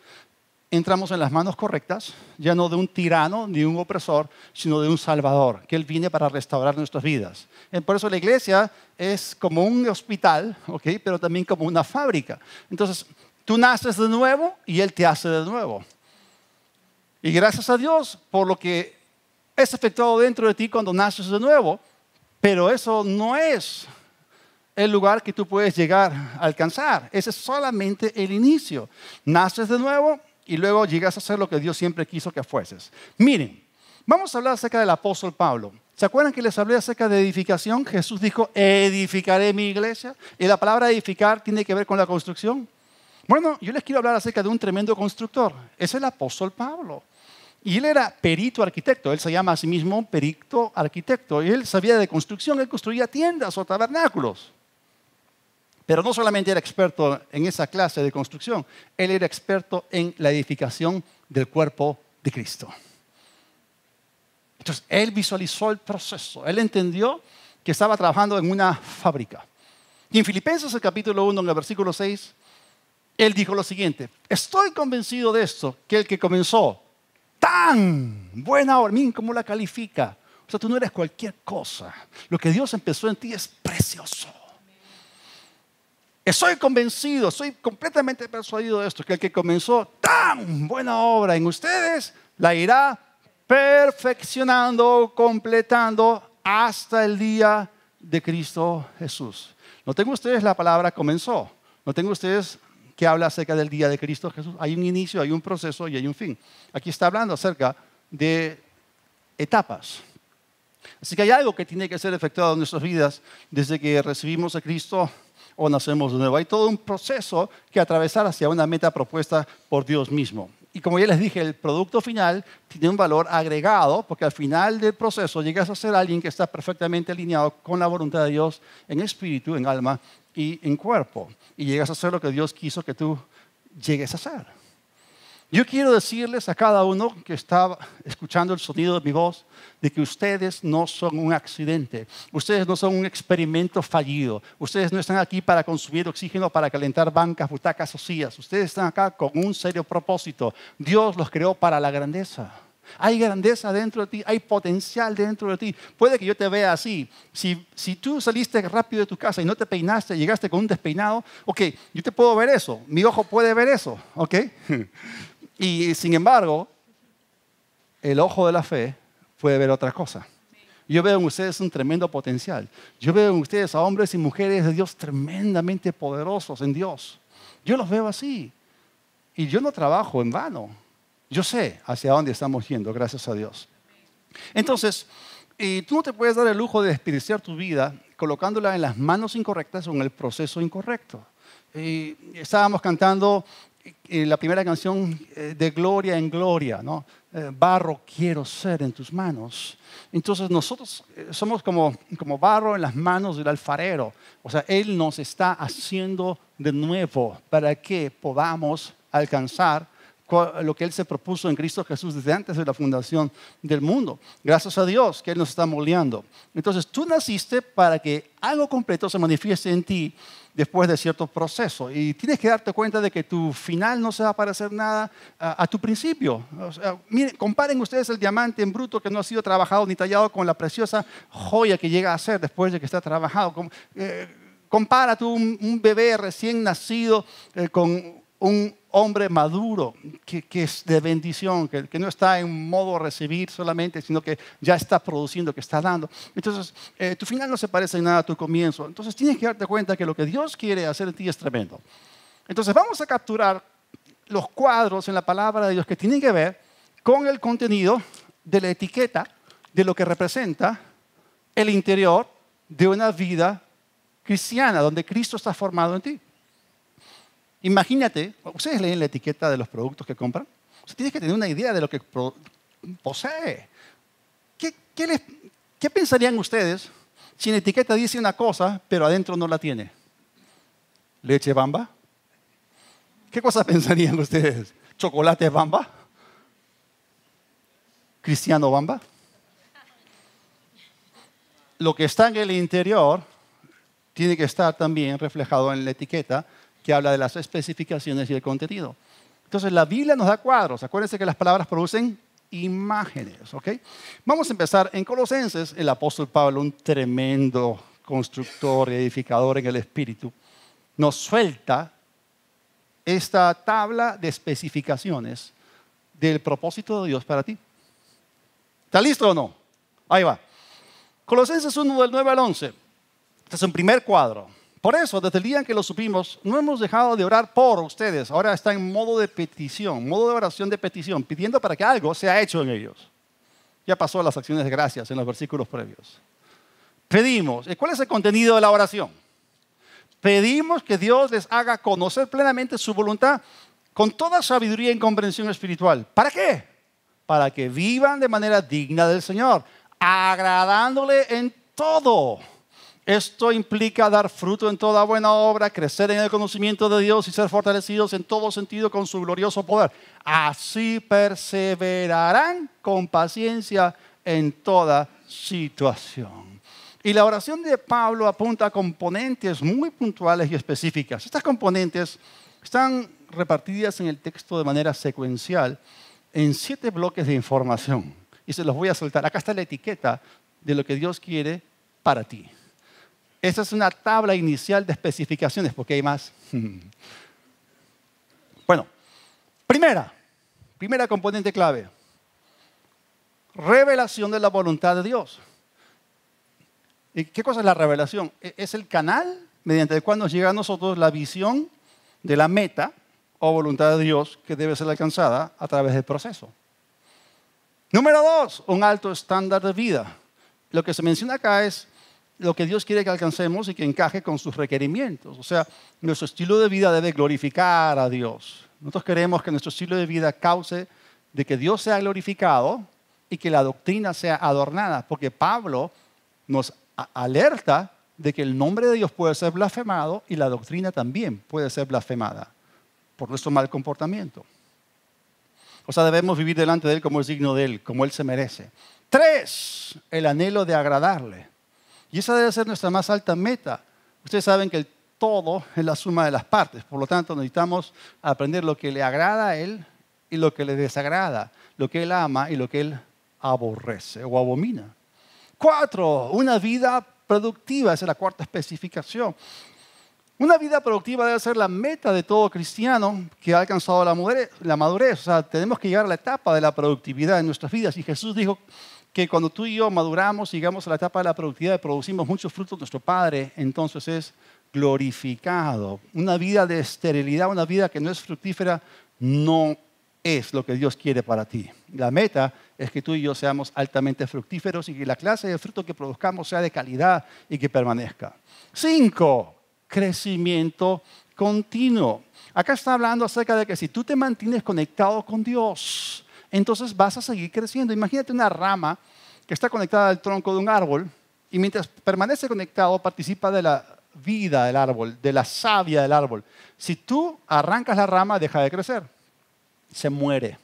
entramos en las manos correctas, ya no de un tirano ni un opresor, sino de un Salvador, que Él viene para restaurar nuestras vidas. Por eso la iglesia es como un hospital, ¿okay? Pero también como una fábrica. Entonces, tú naces de nuevo y Él te hace de nuevo. Y gracias a Dios por lo que es efectuado dentro de ti cuando naces de nuevo, pero eso no es el lugar que tú puedes llegar a alcanzar. Ese es solamente el inicio. Naces de nuevo y luego llegas a ser lo que Dios siempre quiso que fueses. Miren, vamos a hablar acerca del apóstol Pablo. ¿Se acuerdan que les hablé acerca de edificación? Jesús dijo, edificaré mi iglesia. Y la palabra edificar tiene que ver con la construcción. Bueno, yo les quiero hablar acerca de un tremendo constructor. Es el apóstol Pablo. Y él era perito arquitecto. Él se llama a sí mismo perito arquitecto. Y él sabía de construcción. Él construía tiendas o tabernáculos. Pero no solamente era experto en esa clase de construcción, él era experto en la edificación del cuerpo de Cristo. Entonces, él visualizó el proceso, él entendió que estaba trabajando en una fábrica. Y en Filipenses, el capítulo 1, en el versículo 6, Él dijo lo siguiente: estoy convencido de esto, que el que comenzó tan buena obra, miren cómo la califica. O sea, tú no eres cualquier cosa. Lo que Dios empezó en ti es precioso. Estoy convencido, estoy completamente persuadido de esto, que el que comenzó tan buena obra en ustedes, la irá perfeccionando, completando hasta el día de Cristo Jesús. No tengo ustedes la palabra comenzó. No tengo ustedes que habla acerca del día de Cristo Jesús. Hay un inicio, hay un proceso y hay un fin. Aquí está hablando acerca de etapas. Así que hay algo que tiene que ser efectuado en nuestras vidas desde que recibimos a Cristo o nacemos de nuevo. Hay todo un proceso que atravesar hacia una meta propuesta por Dios mismo. Y como ya les dije, el producto final tiene un valor agregado, porque al final del proceso llegas a ser alguien que está perfectamente alineado con la voluntad de Dios en espíritu, en alma y en cuerpo. Y llegas a ser lo que Dios quiso que tú llegues a ser. Yo quiero decirles a cada uno que está escuchando el sonido de mi voz, de que ustedes no son un accidente, ustedes no son un experimento fallido, ustedes no están aquí para consumir oxígeno, para calentar bancas, butacas o sillas, ustedes están acá con un serio propósito. Dios los creó para la grandeza. Hay grandeza dentro de ti, hay potencial dentro de ti. Puede que yo te vea así. Si tú saliste rápido de tu casa y no te peinaste, llegaste con un despeinado, ok, yo te puedo ver eso, mi ojo puede ver eso, ok. Y sin embargo, el ojo de la fe puede ver otra cosa. Yo veo en ustedes un tremendo potencial. Yo veo en ustedes a hombres y mujeres de Dios tremendamente poderosos en Dios. Yo los veo así. Y yo no trabajo en vano. Yo sé hacia dónde estamos yendo, gracias a Dios. Entonces, tú no te puedes dar el lujo de desperdiciar tu vida colocándola en las manos incorrectas o en el proceso incorrecto. Estábamos cantando la primera canción de Gloria en Gloria, ¿no? Barro quiero ser en tus manos. Entonces nosotros somos como barro en las manos del alfarero. O sea, Él nos está haciendo de nuevo para que podamos alcanzar lo que Él se propuso en Cristo Jesús desde antes de la fundación del mundo. Gracias a Dios que Él nos está moldeando. Entonces tú naciste para que algo completo se manifieste en ti después de cierto proceso. Y tienes que darte cuenta de que tu final no se va a parecer nada a tu principio. O sea, miren, comparen ustedes el diamante en bruto que no ha sido trabajado ni tallado con la preciosa joya que llega a ser después de que está trabajado. Compara tú un bebé recién nacido con un hombre maduro que es de bendición, que no está en modo recibir solamente, sino que ya está produciendo, que está dando. Entonces, tu final no se parece en nada a tu comienzo. Entonces, tienes que darte cuenta que lo que Dios quiere hacer en ti es tremendo. Entonces, vamos a capturar los cuadros en la palabra de Dios que tienen que ver con el contenido de la etiqueta de lo que representa el interior de una vida cristiana, donde Cristo está formado en ti. Imagínate, ustedes leen la etiqueta de los productos que compran. O sea, tienes que tener una idea de lo que posee. ¿Qué pensarían ustedes si en la etiqueta dice una cosa, pero adentro no la tiene? ¿Leche Bamba? ¿Qué cosa pensarían ustedes? ¿Chocolate Bamba? ¿Cristiano Bamba? Lo que está en el interior tiene que estar también reflejado en la etiqueta que habla de las especificaciones y el contenido. Entonces, la Biblia nos da cuadros. Acuérdense que las palabras producen imágenes, ¿ok? Vamos a empezar en Colosenses. El apóstol Pablo, un tremendo constructor y edificador en el Espíritu, nos suelta esta tabla de especificaciones del propósito de Dios para ti. ¿Está listo o no? Ahí va. Colosenses 1, del 9 al 11. Este es un primer cuadro. Por eso, desde el día en que lo supimos, no hemos dejado de orar por ustedes. Ahora está en modo de petición, modo de oración de petición, pidiendo para que algo sea hecho en ellos. Ya pasó las acciones de gracias en los versículos previos. Pedimos. ¿Cuál es el contenido de la oración? Pedimos que Dios les haga conocer plenamente su voluntad con toda sabiduría y comprensión espiritual. ¿Para qué? Para que vivan de manera digna del Señor, agradándole en todo. Esto implica dar fruto en toda buena obra, crecer en el conocimiento de Dios y ser fortalecidos en todo sentido con su glorioso poder. Así perseverarán con paciencia en toda situación. Y la oración de Pablo apunta a componentes muy puntuales y específicas. Estas componentes Están repartidas en el texto de manera secuencial en 7 bloques de información. Y se los voy a soltar. Acá está la etiqueta de lo que Dios quiere para ti. Esa es una tabla inicial de especificaciones, porque hay más. Bueno, primera componente clave. Revelación de la voluntad de Dios. ¿Y qué cosa es la revelación? Es el canal mediante el cual nos llega a nosotros la visión de la meta o voluntad de Dios que debe ser alcanzada a través del proceso. Número 2, un alto estándar de vida. Lo que se menciona acá es lo que Dios quiere que alcancemos y que encaje con sus requerimientos. O sea, nuestro estilo de vida debe glorificar a Dios. Nosotros queremos que nuestro estilo de vida cause de que Dios sea glorificado y que la doctrina sea adornada, porque Pablo nos alerta de que el nombre de Dios puede ser blasfemado y la doctrina también puede ser blasfemada por nuestro mal comportamiento. O sea, debemos vivir delante de Él como es digno de Él, como Él se merece. 3, el anhelo de agradarle. Y esa debe ser nuestra más alta meta. Ustedes saben que el todo es la suma de las partes. Por lo tanto, necesitamos aprender lo que le agrada a Él y lo que le desagrada, lo que Él ama y lo que Él aborrece o abomina. 4, una vida productiva. Esa es la 4ª especificación. Una vida productiva debe ser la meta de todo cristiano que ha alcanzado la madurez. O sea, tenemos que llegar a la etapa de la productividad en nuestras vidas. Y Jesús dijo que cuando tú y yo maduramos, llegamos a la etapa de la productividad y producimos muchos frutos, nuestro Padre entonces es glorificado. Una vida de esterilidad, una vida que no es fructífera, no es lo que Dios quiere para ti. La meta es que tú y yo seamos altamente fructíferos y que la clase de fruto que produzcamos sea de calidad y que permanezca. 5, crecimiento continuo. Acá está hablando acerca de que si tú te mantienes conectado con Dios, entonces vas a seguir creciendo. Imagínate una rama que está conectada al tronco de un árbol y mientras permanece conectado participa de la vida del árbol, de la savia del árbol. Si tú arrancas la rama, deja de crecer. Se muere.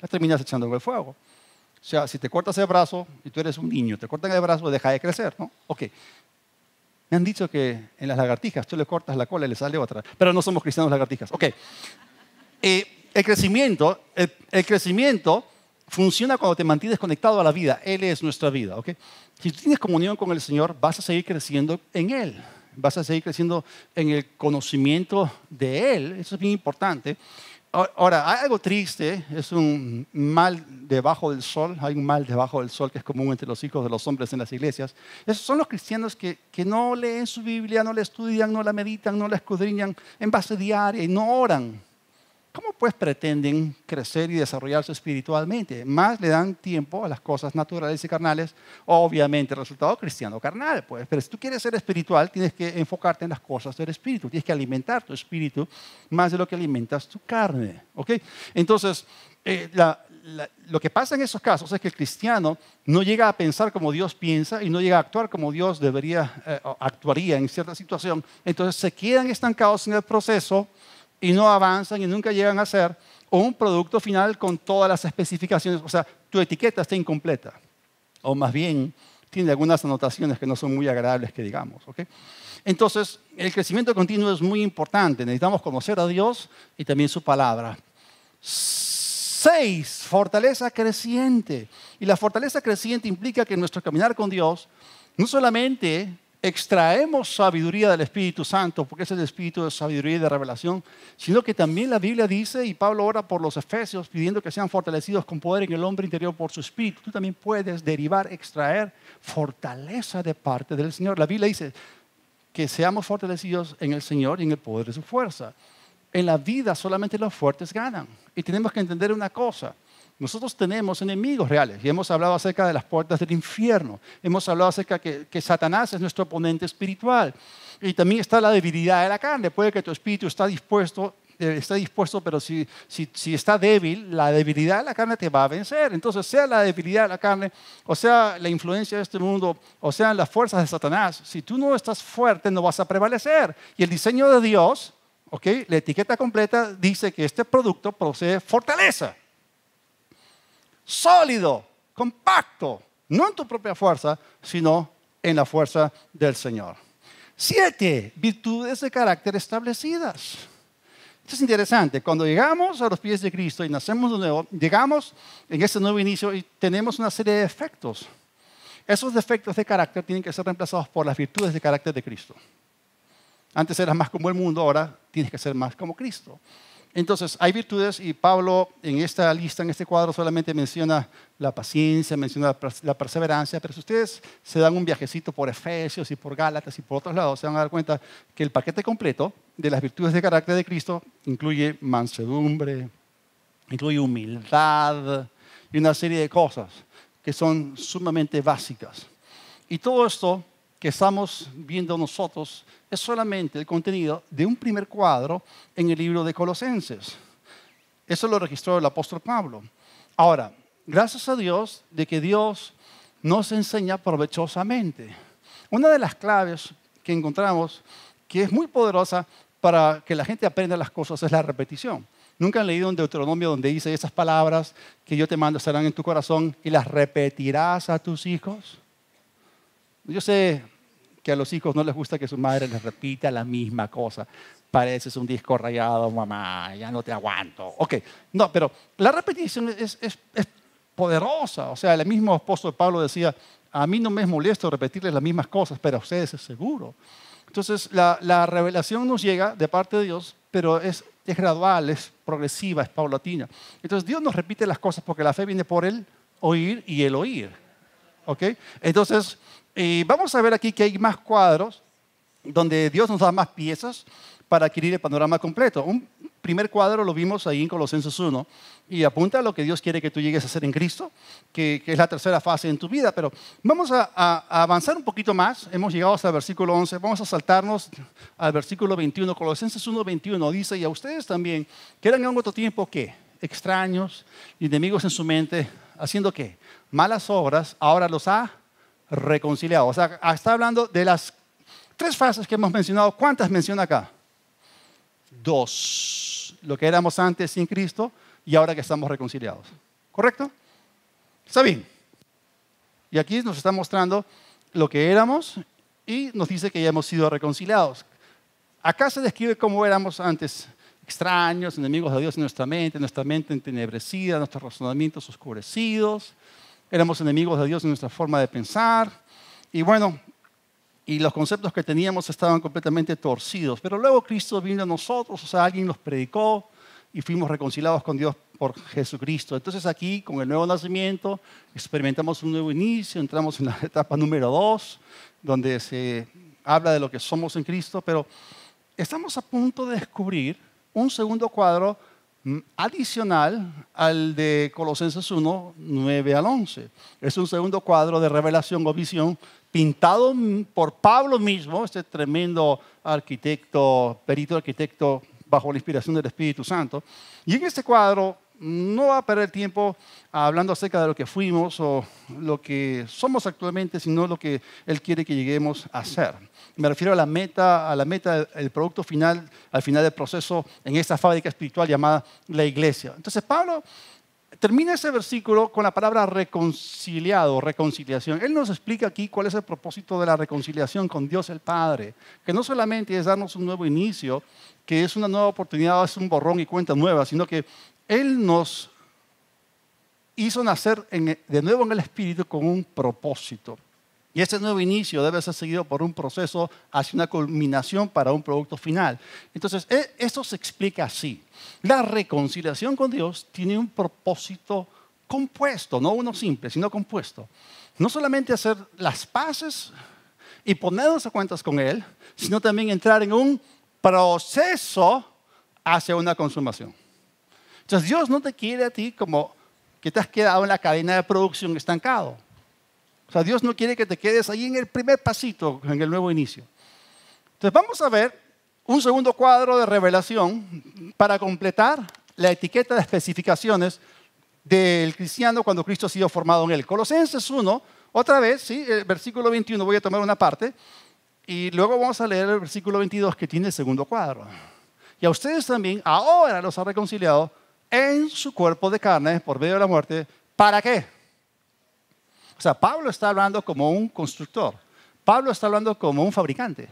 La terminas echando en el fuego. O sea, si te cortas el brazo y tú eres un niño, te cortan el brazo, deja de crecer, ¿no? Ok. Me han dicho que en las lagartijas tú le cortas la cola y le sale otra. Pero no somos cristianos lagartijas. Ok. El crecimiento funciona cuando te mantienes conectado a la vida. Él es nuestra vida. ¿Okay? Si tú tienes comunión con el Señor, vas a seguir creciendo en Él. Vas a seguir creciendo en el conocimiento de Él. Eso es bien importante. Ahora, hay algo triste, es un mal debajo del sol. Hay un mal debajo del sol que es común entre los hijos de los hombres en las iglesias. Esos son los cristianos que no leen su Biblia, no la estudian, no la meditan, no la escudriñan en base diaria y no oran. ¿Cómo pues pretenden crecer y desarrollarse espiritualmente? Más le dan tiempo a las cosas naturales y carnales, obviamente resultado cristiano carnal, pues. Pero si tú quieres ser espiritual, tienes que enfocarte en las cosas del espíritu, tienes que alimentar tu espíritu más de lo que alimentas tu carne, ¿ok? Entonces, lo que pasa en esos casos es que el cristiano no llega a pensar como Dios piensa y no llega a actuar como Dios actuaría en cierta situación. Entonces se quedan estancados en el proceso y no avanzan y nunca llegan a ser un producto final con todas las especificaciones. O sea, tu etiqueta está incompleta. O más bien, tiene algunas anotaciones que no son muy agradables que digamos. ¿Okay? Entonces, el crecimiento continuo es muy importante. Necesitamos conocer a Dios y también su palabra. 6, fortaleza creciente. Y la fortaleza creciente implica que en nuestro caminar con Dios no solamente extraemos sabiduría del Espíritu Santo, porque es el Espíritu de sabiduría y de revelación, sino que también la Biblia dice, y Pablo ora por los efesios, pidiendo que sean fortalecidos con poder en el hombre interior por su Espíritu. Tú también puedes extraer fortaleza de parte del Señor. La Biblia dice que seamos fortalecidos en el Señor y en el poder de su fuerza. En la vida solamente los fuertes ganan. Y tenemos que entender una cosa. Nosotros tenemos enemigos reales y hemos hablado acerca de las puertas del infierno. Hemos hablado acerca de que Satanás es nuestro oponente espiritual. Y también está la debilidad de la carne. Puede que tu espíritu está dispuesto, pero si está débil, la debilidad de la carne te va a vencer. Entonces, sea la debilidad de la carne, o sea la influencia de este mundo, o sean las fuerzas de Satanás, si tú no estás fuerte, no vas a prevalecer. Y el diseño de Dios, ¿okay? La etiqueta completa dice que este producto posee fortaleza. Sólido, compacto, no en tu propia fuerza, sino en la fuerza del Señor. 7, virtudes de carácter establecidas. Esto es interesante. Cuando llegamos a los pies de Cristo y nacemos de nuevo, llegamos en este nuevo inicio y tenemos una serie de defectos. Esos defectos de carácter tienen que ser reemplazados por las virtudes de carácter de Cristo. Antes eras más como el mundo, ahora tienes que ser más como Cristo. Entonces, hay virtudes y Pablo en esta lista, en este cuadro, solamente menciona la paciencia, menciona la perseverancia, pero si ustedes se dan un viajecito por Efesios y por Gálatas y por otros lados, se van a dar cuenta que el paquete completo de las virtudes de carácter de Cristo incluye mansedumbre, incluye humildad y una serie de cosas que son sumamente básicas. Y todo esto que estamos viendo nosotros es solamente el contenido de un primer cuadro en el libro de Colosenses. Eso lo registró el apóstol Pablo. Ahora, gracias a Dios de que Dios nos enseña provechosamente. Una de las claves que encontramos que es muy poderosa para que la gente aprenda las cosas es la repetición. ¿Nunca han leído un Deuteronomio donde dice esas palabras que yo te mando estarán en tu corazón y las repetirás a tus hijos? Yo sé que a los hijos no les gusta que su madre les repita la misma cosa. Pareces un disco rayado, mamá, ya no te aguanto. Ok, no, pero la repetición es poderosa. O sea, el mismo apóstol Pablo decía, a mí no me es molesto repetirles las mismas cosas, pero a ustedes es seguro. Entonces, la revelación nos llega de parte de Dios, pero es gradual, es progresiva, es paulatina. Entonces, Dios nos repite las cosas porque la fe viene por el oír y el oír. ¿Ok? Entonces, vamos a ver aquí que hay más cuadros donde Dios nos da más piezas para adquirir el panorama completo. Un primer cuadro lo vimos ahí en Colosenses 1 y apunta a lo que Dios quiere que tú llegues a hacer en Cristo, que es la tercera fase en tu vida. Pero vamos a avanzar un poquito más. Hemos llegado hasta el versículo 11. Vamos a saltarnos al versículo 21. Colosenses 1, 21 dice, y a ustedes también, que eran en otro tiempo, ¿qué? Extraños y enemigos en su mente, ¿haciendo qué? Malas obras, ahora los ha reconciliado. O sea, está hablando de las 3 fases que hemos mencionado. ¿Cuántas menciona acá? 2. Lo que éramos antes sin Cristo y ahora que estamos reconciliados. ¿Correcto? Está bien. Y aquí nos está mostrando lo que éramos y nos dice que ya hemos sido reconciliados. Acá se describe cómo éramos antes. Extraños, enemigos de Dios en nuestra mente entenebrecida, nuestros razonamientos oscurecidos. Éramos enemigos de Dios en nuestra forma de pensar. Y bueno, y los conceptos que teníamos estaban completamente torcidos. Pero luego Cristo vino a nosotros, o sea, alguien nos predicó y fuimos reconciliados con Dios por Jesucristo. Entonces aquí, con el nuevo nacimiento, experimentamos un nuevo inicio, entramos en la etapa número 2, donde se habla de lo que somos en Cristo, pero estamos a punto de descubrir un segundo cuadro adicional al de Colosenses 1, 9 al 11. Es un segundo cuadro de revelación o visión pintado por Pablo mismo, este tremendo arquitecto, perito arquitecto bajo la inspiración del Espíritu Santo. Y en este cuadro no va a perder tiempo hablando acerca de lo que fuimos o lo que somos actualmente, sino lo que Él quiere que lleguemos a ser. Me refiero a la meta, el producto final, al final del proceso en esta fábrica espiritual llamada la iglesia. Entonces Pablo termina ese versículo con la palabra reconciliado, reconciliación. Él nos explica aquí cuál es el propósito de la reconciliación con Dios el Padre, que no solamente es darnos un nuevo inicio, que es una nueva oportunidad, es un borrón y cuenta nueva, sino que Él nos hizo nacer de nuevo en el Espíritu con un propósito. Y ese nuevo inicio debe ser seguido por un proceso hacia una culminación para un producto final. Entonces, esto se explica así. La reconciliación con Dios tiene un propósito compuesto, no uno simple, sino compuesto. No solamente hacer las paces y ponernos a cuentas con Él, sino también entrar en un proceso hacia una consumación. Entonces, Dios no te quiere a ti como que te has quedado en la cadena de producción estancado. O sea, Dios no quiere que te quedes ahí en el primer pasito, en el nuevo inicio. Entonces vamos a ver un segundo cuadro de revelación para completar la etiqueta de especificaciones del cristiano cuando Cristo ha sido formado en él. Colosenses 1, otra vez, ¿sí? El versículo 21, voy a tomar una parte, y luego vamos a leer el versículo 22 que tiene el segundo cuadro. Y a ustedes también, ahora los ha reconciliado en su cuerpo de carne por medio de la muerte. ¿Para qué? O sea, Pablo está hablando como un constructor. Pablo está hablando como un fabricante.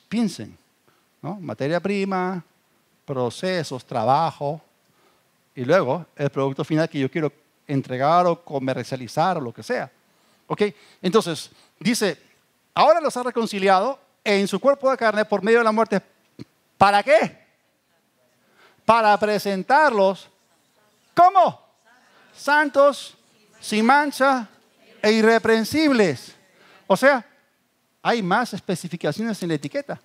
Piensen, ¿no? Materia prima, procesos, trabajo, y luego el producto final que yo quiero entregar o comercializar o lo que sea. ¿Ok? Entonces, dice, ahora los ha reconciliado en su cuerpo de carne por medio de la muerte. ¿Para qué? Para presentarlos, ¿cómo? Santos, sin mancha e irreprensibles. O sea, hay más especificaciones en la etiqueta.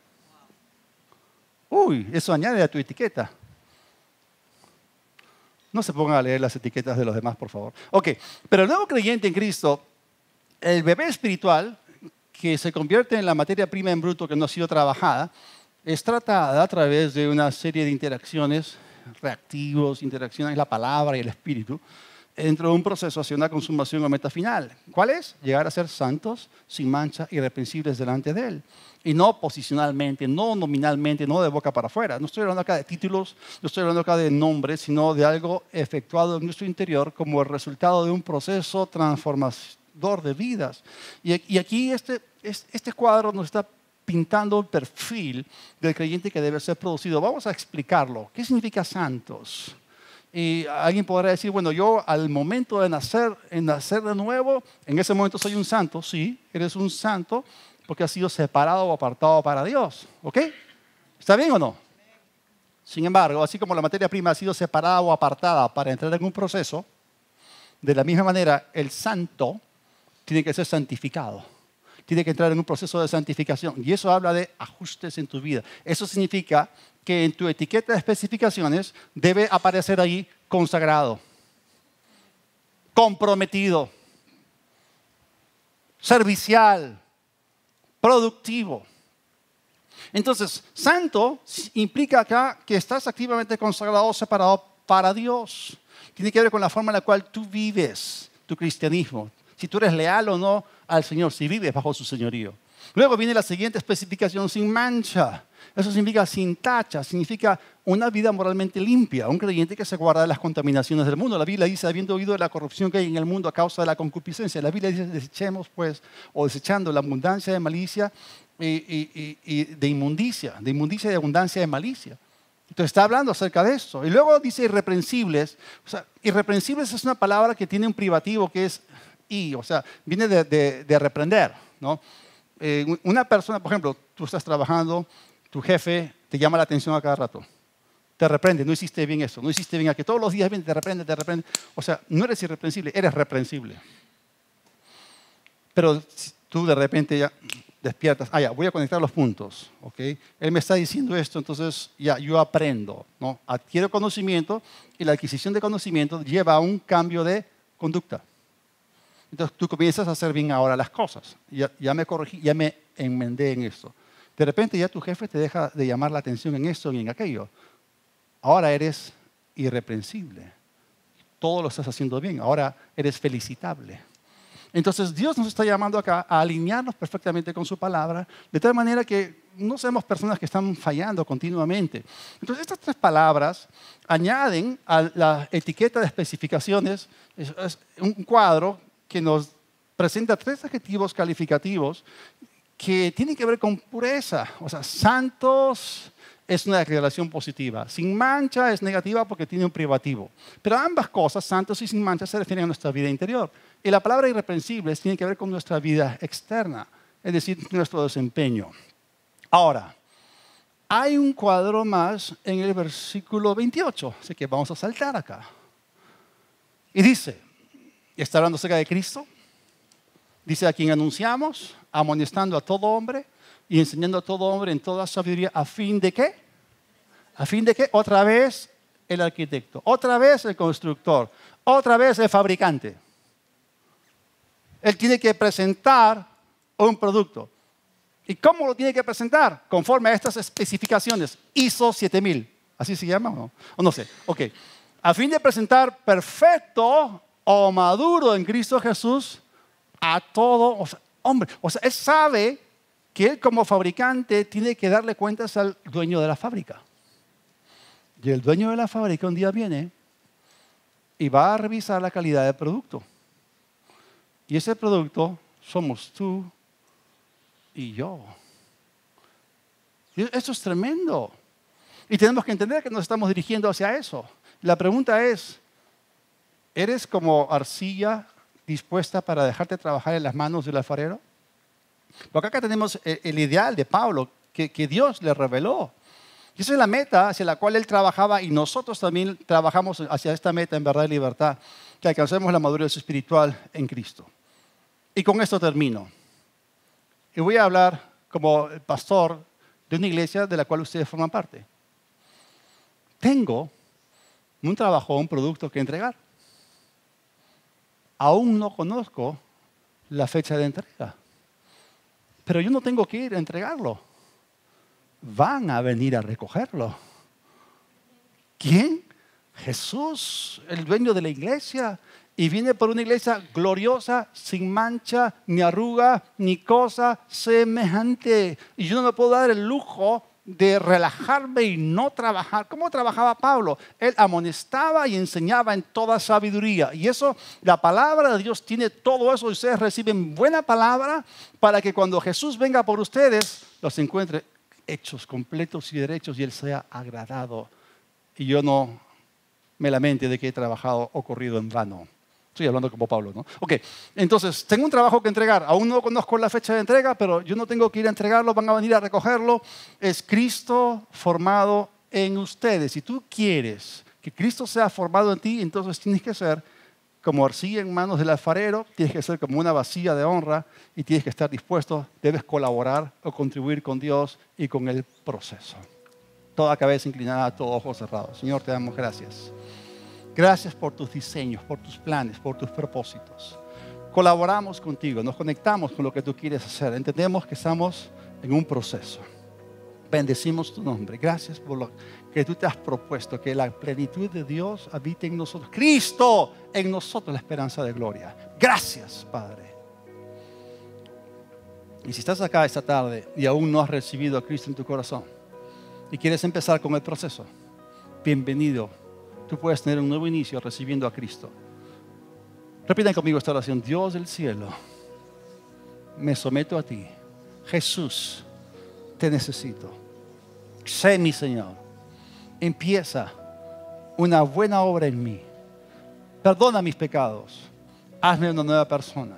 Uy, eso añade a tu etiqueta. No se pongan a leer las etiquetas de los demás, por favor. Ok, pero el nuevo creyente en Cristo, el bebé espiritual, que se convierte en la materia prima en bruto que no ha sido trabajada, es tratada a través de una serie de interacciones, reactivos, interacciones, la palabra y el espíritu, dentro de un proceso hacia una consumación o meta final. ¿Cuál es? Llegar a ser santos, sin mancha, irreprensibles delante de Él. Y no posicionalmente, no nominalmente, no de boca para afuera. No estoy hablando acá de títulos, no estoy hablando acá de nombres, sino de algo efectuado en nuestro interior como el resultado de un proceso transformador de vidas. Y aquí este cuadro nos está pintando el perfil del creyente que debe ser producido. Vamos a explicarlo. ¿Qué significa santos? Y alguien podrá decir, bueno, yo al momento de nacer de nuevo, en ese momento soy un santo. Sí, eres un santo porque has sido separado o apartado para Dios. ¿Ok? ¿Está bien o no? Sin embargo, así como la materia prima ha sido separada o apartada para entrar en un proceso, de la misma manera, el santo tiene que ser santificado. Tiene que entrar en un proceso de santificación. Y eso habla de ajustes en tu vida. Eso significa que en tu etiqueta de especificaciones debe aparecer ahí consagrado, comprometido, servicial, productivo. Entonces, santo implica acá que estás activamente consagrado, separado para Dios. Tiene que ver con la forma en la cual tú vives tu cristianismo. Si tú eres leal o no al Señor, si vives bajo su señorío. Luego viene la siguiente especificación, sin mancha. Eso significa sin tacha, significa una vida moralmente limpia, un creyente que se guarda de las contaminaciones del mundo. La Biblia dice, habiendo oído de la corrupción que hay en el mundo a causa de la concupiscencia, la Biblia dice, desechemos pues, o desechando la abundancia de malicia y de inmundicia y abundancia de malicia. Entonces está hablando acerca de esto. Y luego dice irreprensibles. O sea, irreprensibles es una palabra que tiene un privativo que es o sea, viene de reprender, ¿no? Una persona, por ejemplo, tú estás trabajando, tu jefe te llama la atención a cada rato. Te reprende, no hiciste bien eso, no hiciste bien aquello. Todos los días viene, te reprende, te reprende. O sea, no eres irreprensible, eres reprensible. Pero si tú de repente ya despiertas, ya, voy a conectar los puntos, ¿ok? Él me está diciendo esto, entonces ya, yo aprendo, ¿no? Adquiero conocimiento y la adquisición de conocimiento lleva a un cambio de conducta. Entonces tú comienzas a hacer bien ahora las cosas. Ya me corregí, ya me enmendé en esto. De repente ya tu jefe te deja de llamar la atención en esto y en aquello. Ahora eres irreprensible. Todo lo estás haciendo bien. Ahora eres felicitable. Entonces Dios nos está llamando acá a alinearnos perfectamente con su palabra, de tal manera que no seamos personas que están fallando continuamente. Entonces estas tres palabras añaden a la etiqueta de especificaciones es un cuadro que nos presenta tres adjetivos calificativos que tienen que ver con pureza. O sea, santos es una declaración positiva. Sin mancha es negativa porque tiene un privativo. Pero ambas cosas, santos y sin mancha, se refieren a nuestra vida interior. Y la palabra irreprensibles tiene que ver con nuestra vida externa, es decir, nuestro desempeño. Ahora, hay un cuadro más en el versículo 28, así que vamos a saltar acá. Y dice, está hablando acerca de Cristo. Dice, a quien anunciamos, amonestando a todo hombre y enseñando a todo hombre en toda sabiduría, ¿a fin de qué? ¿A fin de qué? Otra vez el arquitecto, otra vez el constructor, otra vez el fabricante. Él tiene que presentar un producto. ¿Y cómo lo tiene que presentar? Conforme a estas especificaciones. ISO 7000. ¿Así se llama o no? O no sé. Ok. A fin de presentar perfecto o maduro en Cristo Jesús a todo hombre. O sea, él sabe que él como fabricante tiene que darle cuentas al dueño de la fábrica. Y el dueño de la fábrica un día viene y va a revisar la calidad del producto. Y ese producto somos tú y yo. Y esto es tremendo. Y tenemos que entender que nos estamos dirigiendo hacia eso. La pregunta es, ¿eres como arcilla dispuesta para dejarte trabajar en las manos del alfarero? Porque acá tenemos el ideal de Pablo que Dios le reveló. Y esa es la meta hacia la cual él trabajaba y nosotros también trabajamos hacia esta meta en verdad y libertad, que alcancemos la madurez espiritual en Cristo. Y con esto termino. Y voy a hablar como pastor de una iglesia de la cual ustedes forman parte. Tengo un trabajo, un producto que entregar. Aún no conozco la fecha de entrega, pero yo no tengo que ir a entregarlo. Van a venir a recogerlo. ¿Quién? Jesús, el dueño de la iglesia. Y viene por una iglesia gloriosa, sin mancha, ni arruga, ni cosa semejante. Y yo no me puedo dar el lujo de relajarme y no trabajar. ¿Cómo trabajaba Pablo? Él amonestaba y enseñaba en toda sabiduría. Y eso, la palabra de Dios tiene todo eso. Y ustedes reciben buena palabra para que cuando Jesús venga por ustedes, los encuentre hechos completos y derechos y Él sea agradado. Y yo no me lamente de que he trabajado o corrido en vano. Estoy hablando como Pablo, ¿no? Ok, entonces, tengo un trabajo que entregar. Aún no conozco la fecha de entrega, pero yo no tengo que ir a entregarlo, van a venir a recogerlo. Es Cristo formado en ustedes. Si tú quieres que Cristo sea formado en ti, entonces tienes que ser como arcilla en manos del alfarero, tienes que ser como una vasija de honra y tienes que estar dispuesto, debes colaborar o contribuir con Dios y con el proceso. Toda cabeza inclinada, todo ojo cerrado. Señor, te damos gracias. Gracias por tus diseños, por tus planes, por tus propósitos. Colaboramos contigo, nos conectamos con lo que tú quieres hacer. Entendemos que estamos en un proceso. Bendecimos tu nombre. Gracias por lo que tú te has propuesto, que la plenitud de Dios habite en nosotros. Cristo en nosotros, la esperanza de gloria. Gracias, Padre. Y si estás acá esta tarde y aún no has recibido a Cristo en tu corazón y quieres empezar con el proceso, bienvenido. Tú puedes tener un nuevo inicio recibiendo a Cristo. Repitan conmigo esta oración. Dios del cielo, me someto a ti. Jesús, te necesito. Sé mi Señor. Empieza una buena obra en mí. Perdona mis pecados. Hazme una nueva persona.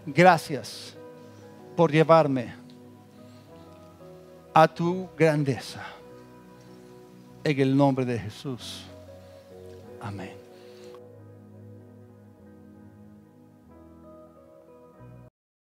Gracias por llevarme a tu grandeza. En el nombre de Jesús. Amén.